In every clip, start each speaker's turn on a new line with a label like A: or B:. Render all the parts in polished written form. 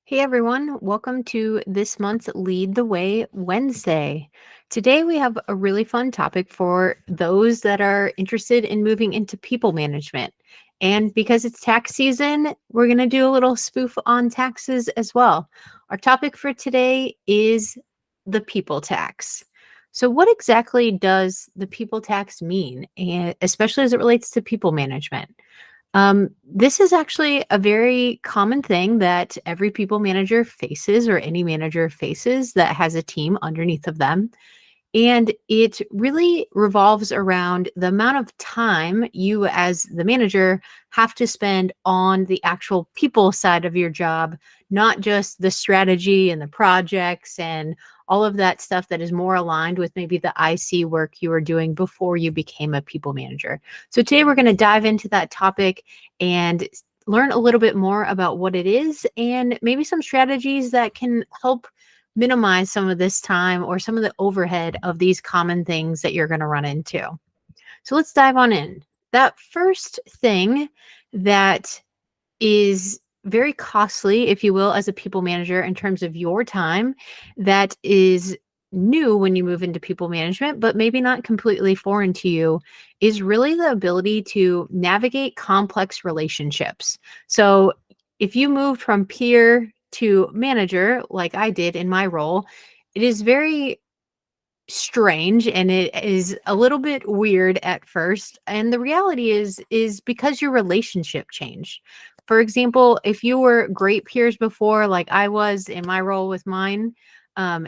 A: Hey everyone, welcome to this month's Lead the Way Wednesday. Today we have a really fun topic for those that are interested in moving into people management. And because it's tax season, we're going to do a little spoof on taxes as well. Our topic for today is the people tax. So, what exactly does the people tax mean, and especially as it relates to people management? This is actually a very common thing that every people manager faces, or any manager faces that has a team underneath of them. And it really revolves around the amount of time you, as the manager, have to spend on the actual people side of your job, not just the strategy and the projects and all of that stuff that is more aligned with maybe the IC work you were doing before you became a people manager. So today we're going to dive into that topic and learn a little bit more about what it is and maybe some strategies that can help minimize some of this time or some of the overhead of these common things that you're going to run into. So let's dive on in. That first thing that is very costly, if you will, as a people manager in terms of your time, that is new when you move into people management, but maybe not completely foreign to you, is really the ability to navigate complex relationships. So if you moved from peer to manager, like I did in my role, it is very strange and it is a little bit weird at first, and the reality is because your relationship changed. For example, if you were great peers before, like I was in my role with mine,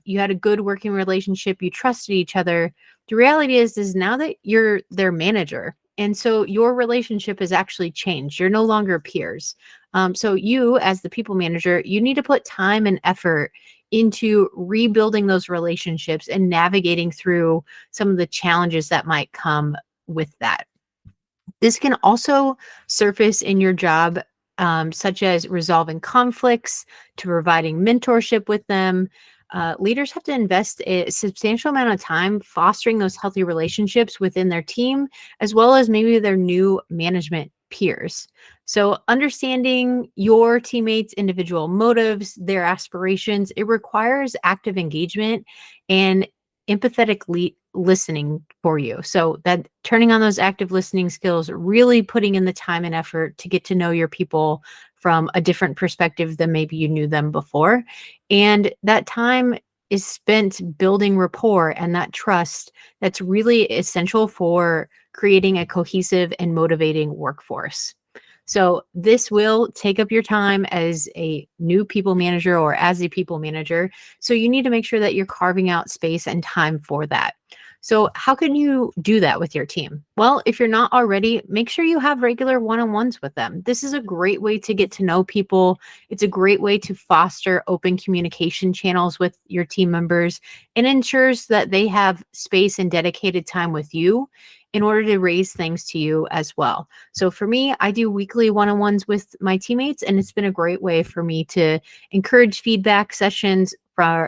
A: you had a good working relationship, you trusted each other. The reality is now that you're their manager, and so your relationship has actually changed. You're no longer peers. So you, as the people manager, you need to put time and effort into rebuilding those relationships and navigating through some of the challenges that might come with that. This can also surface in your job, such as resolving conflicts, to providing mentorship with them. Leaders have to invest a substantial amount of time fostering those healthy relationships within their team, as well as maybe their new management peers. So, understanding your teammates' individual motives, their aspirations, it requires active engagement and empathetic listening for you. So that turning on those active listening skills, really putting in the time and effort to get to know your people from a different perspective than maybe you knew them before. And that time is spent building rapport and that trust that's really essential for creating a cohesive and motivating workforce. So this will take up your time as a new people manager or as a people manager. So you need to make sure that you're carving out space and time for that. So how can you do that with your team? Well, if you're not already, make sure you have regular one-on-ones with them. This is a great way to get to know people. It's a great way to foster open communication channels with your team members and ensures that they have space and dedicated time with you in order to raise things to you as well. So for me, I do weekly one-on-ones with my teammates, and it's been a great way for me to encourage feedback sessions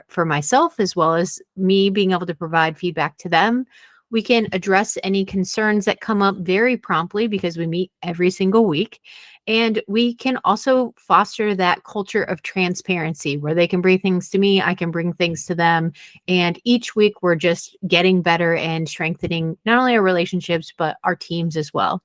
A: for myself, as well as me being able to provide feedback to them. We can address any concerns that come up very promptly because we meet every single week. And we can also foster that culture of transparency where they can bring things to me, I can bring things to them. And each week we're just getting better and strengthening not only our relationships, but our teams as well.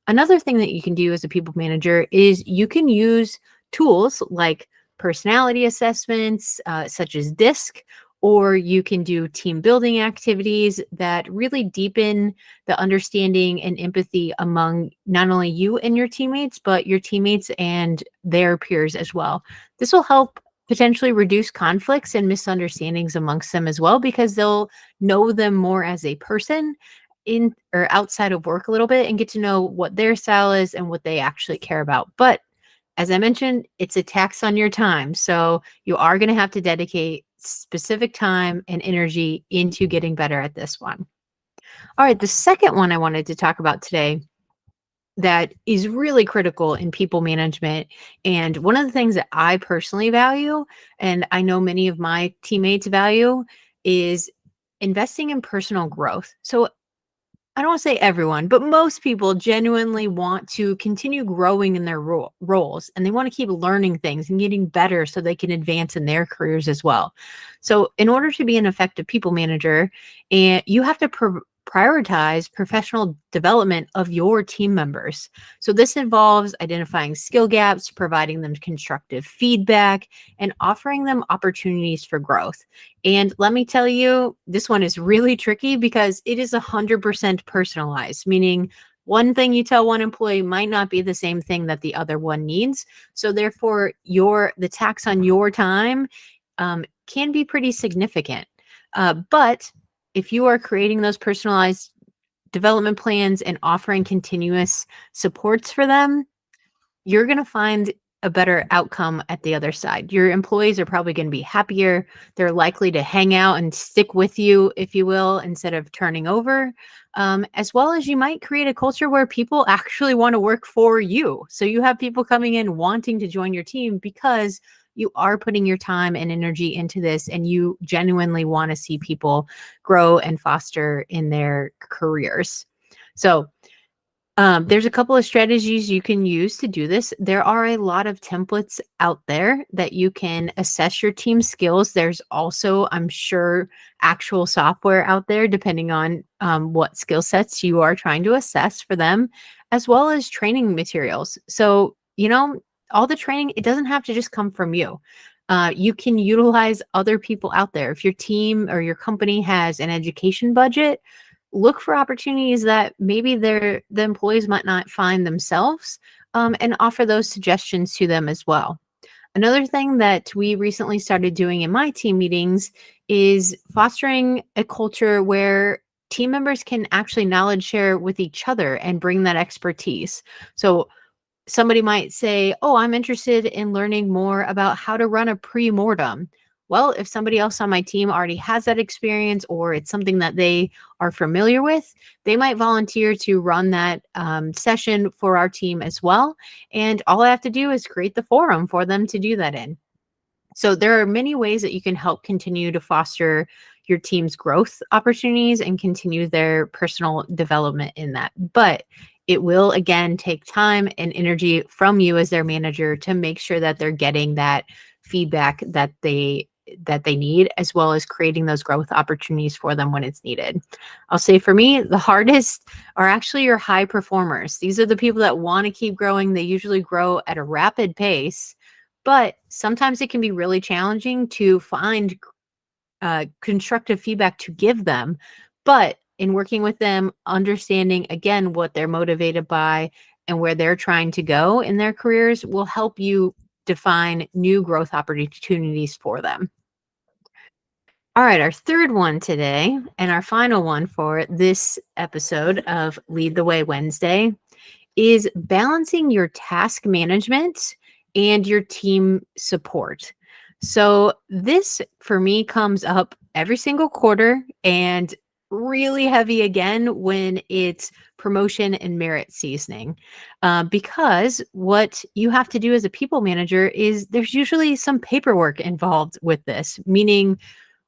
A: Another thing that you can do as a people manager is you can use tools like personality assessments, such as DISC, or you can do team building activities that really deepen the understanding and empathy among not only you and your teammates, but your teammates and their peers as well. This will help potentially reduce conflicts and misunderstandings amongst them as well, because they'll know them more as a person in or outside of work a little bit and get to know what their style is and what they actually care about. But as I mentioned, it's a tax on your time. So you are going to have to dedicate specific time and energy into getting better at this one. All right, the second one I wanted to talk about today that is really critical in people management. And one of the things that I personally value, and I know many of my teammates value, is investing in personal growth. So I don't want to say everyone, but most people genuinely want to continue growing in their roles, and they want to keep learning things and getting better so they can advance in their careers as well. So, in order to be an effective people manager, and you have to prioritize professional development of your team members. So, this involves identifying skill gaps, providing them constructive feedback, and offering them opportunities for growth. And let me tell you, this one is really tricky because it is 100% personalized, meaning one thing you tell one employee might not be the same thing that the other one needs. So therefore, the tax on your time can be pretty significant. But if you are creating those personalized development plans and offering continuous supports for them, you're going to find a better outcome at the other side. Your employees are probably going to be happier. They're likely to hang out and stick with you, if you will, instead of turning over. As well as you might create a culture where people actually want to work for you. So you have people coming in wanting to join your team because you are putting your time and energy into this and you genuinely want to see people grow and foster in their careers. So, there's a couple of strategies you can use to do this. There are a lot of templates out there that you can assess your team skills. There's also, I'm sure, actual software out there, depending on what skill sets you are trying to assess for them, as well as training materials. So, all the training, it doesn't have to just come from you. You can utilize other people out there. If your team or your company has an education budget, look for opportunities that maybe the employees might not find themselves, and offer those suggestions to them as well. Another thing that we recently started doing in my team meetings is fostering a culture where team members can actually knowledge share with each other and bring that expertise. So somebody might say, "Oh, I'm interested in learning more about how to run a pre-mortem." Well, if somebody else on my team already has that experience or it's something that they are familiar with, they might volunteer to run that session for our team as well. And all I have to do is create the forum for them to do that in. So there are many ways that you can help continue to foster your team's growth opportunities and continue their personal development in that. But it will again take time and energy from you as their manager to make sure that they're getting that feedback that they need, as well as creating those growth opportunities for them when it's needed. I'll say for me, the hardest are actually your high performers. These are the people that want to keep growing. They usually grow at a rapid pace, but sometimes it can be really challenging to find constructive feedback to give them. But in working with them, understanding again what they're motivated by and where they're trying to go in their careers will help you define new growth opportunities for them. All right, our third one today, and our final one for this episode of Lead the Way Wednesday, is balancing your task management and your team support. So, this for me comes up every single quarter and really heavy again when it's promotion and merit seasoning. Because what you have to do as a people manager is there's usually some paperwork involved with this, meaning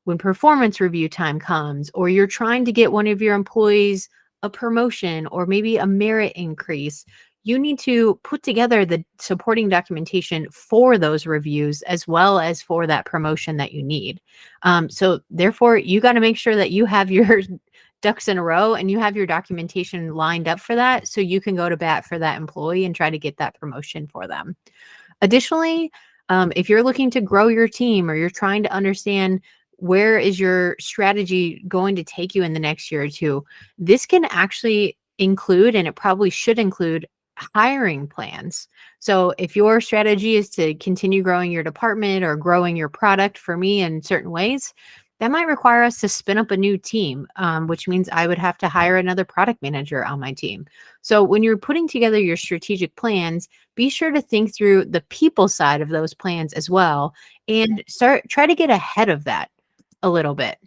A: when performance review time comes, or you're trying to get one of your employees a promotion or maybe a merit increase, you need to put together the supporting documentation for those reviews as well as for that promotion that you need. So, therefore, you got to make sure that you have your ducks in a row and you have your documentation lined up for that so you can go to bat for that employee and try to get that promotion for them. Additionally, if you're looking to grow your team or you're trying to understand where is your strategy going to take you in the next year or two, this can actually include, and it probably should include, hiring plans. So if your strategy is to continue growing your department or growing your product for me in certain ways, that might require us to spin up a new team, which means I would have to hire another product manager on my team. So when you're putting together your strategic plans, be sure to think through the people side of those plans as well and try to get ahead of that a little bit.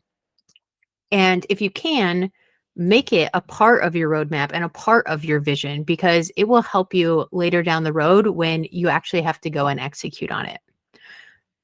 A: And if you can, make it a part of your roadmap and a part of your vision because it will help you later down the road when you actually have to go and execute on it.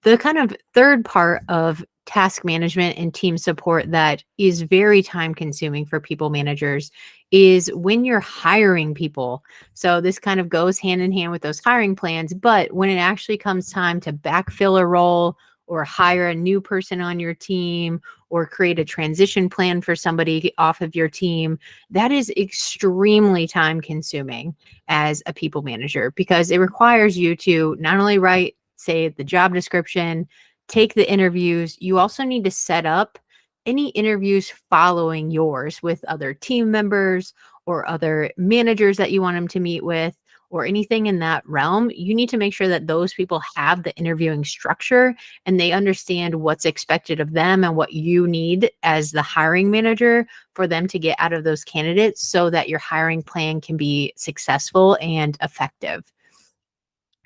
A: The kind of third part of task management and team support that is very time consuming for people managers is when you're hiring people. So this kind of goes hand in hand with those hiring plans. But when it actually comes time to backfill a role or hire a new person on your team or create a transition plan for somebody off of your team, that is extremely time consuming as a people manager because it requires you to not only write, say, the job description, take the interviews, you also need to set up any interviews following yours with other team members or other managers that you want them to meet with or anything in that realm. You need to make sure that those people have the interviewing structure and they understand what's expected of them and what you need as the hiring manager for them to get out of those candidates so that your hiring plan can be successful and effective.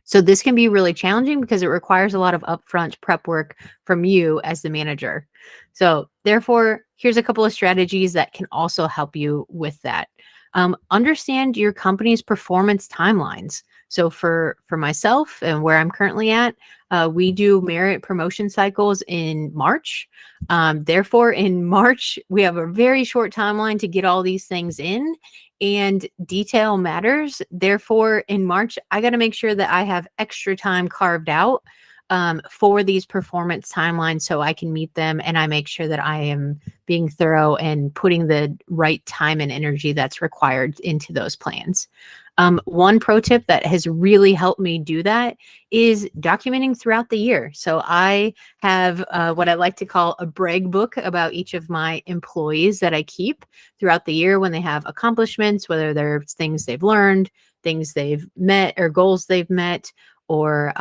A: So this can be really challenging because it requires a lot of upfront prep work from you as the manager. So therefore, here's a couple of strategies that can also help you with that. Understand your company's performance timelines. So for myself and where I'm currently at, we do merit promotion cycles in March. Therefore, in March, we have a very short timeline to get all these things in and detail matters. Therefore, in March, I got to make sure that I have extra time carved out for these performance timelines so I can meet them and I make sure that I am being thorough and putting the right time and energy that's required into those plans. One pro tip that has really helped me do that is documenting throughout the year. So I have what I like to call a brag book about each of my employees that I keep throughout the year when they have accomplishments, whether they're things they've learned, things they've met, or goals they've met, or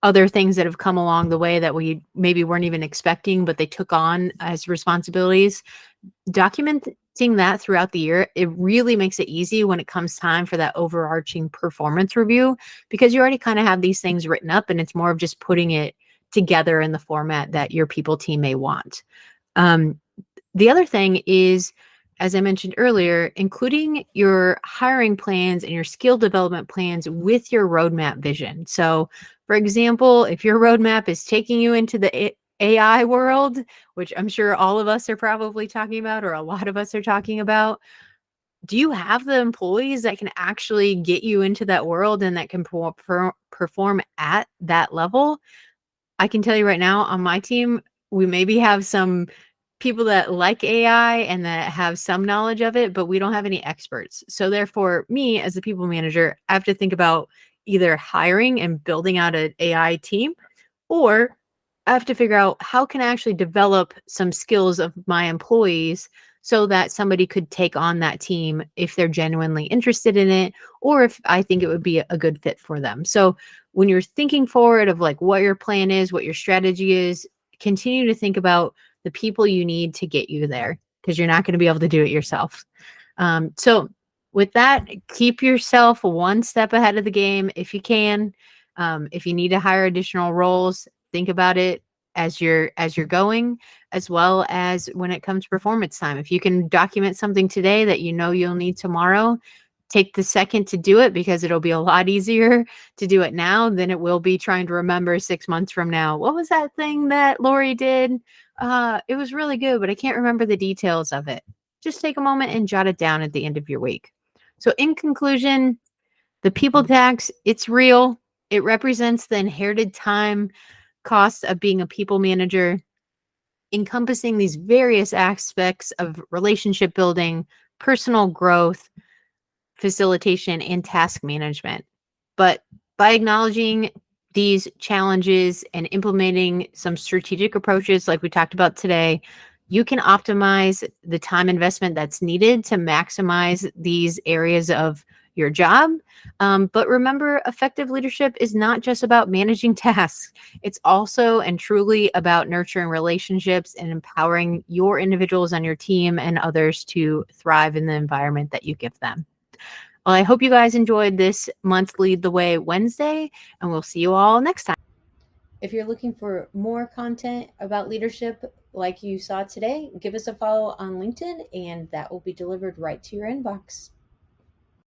A: other things that have come along the way that we maybe weren't even expecting, but they took on as responsibilities. Documenting that throughout the year, it really makes it easy when it comes time for that overarching performance review because you already kind of have these things written up and it's more of just putting it together in the format that your people team may want. Um, the other thing is, as I mentioned earlier, including your hiring plans and your skill development plans with your roadmap vision. So, for example, if your roadmap is taking you into the AI world, which I'm sure all of us are probably talking about, or a lot of us are talking about, do you have the employees that can actually get you into that world and that can perform at that level? I can tell you right now on my team, we maybe have some people that like AI and that have some knowledge of it, but we don't have any experts. So therefore, me as a people manager, I have to think about either hiring and building out an AI team, or I have to figure out how can I actually develop some skills of my employees so that somebody could take on that team if they're genuinely interested in it or if I think it would be a good fit for them. So when you're thinking forward of like what your plan is, what your strategy is, continue to think about the people you need to get you there because you're not going to be able to do it yourself. So with that, keep yourself one step ahead of the game if you can. If you need to hire additional roles, think about it as you're going, as well as when it comes to performance time. If you can document something today that you know you'll need tomorrow, take the second to do it because it'll be a lot easier to do it now than it will be trying to remember 6 months from now. What was that thing that Lori did? It was really good, but I can't remember the details of it. Just take a moment and jot it down at the end of your week. So, in conclusion, the people tax, it's real. It represents the inherited time cost of being a people manager, encompassing these various aspects of relationship building, personal growth, facilitation, and task management. But by acknowledging these challenges and implementing some strategic approaches like we talked about today, you can optimize the time investment that's needed to maximize these areas of your job. But remember, effective leadership is not just about managing tasks. It's also and truly about nurturing relationships and empowering your individuals on your team and others to thrive in the environment that you give them. Well, I hope you guys enjoyed this month's Lead the Way Wednesday, and we'll see you all next time. If you're looking for more content about leadership like you saw today, give us a follow on LinkedIn, and that will be delivered right to your inbox.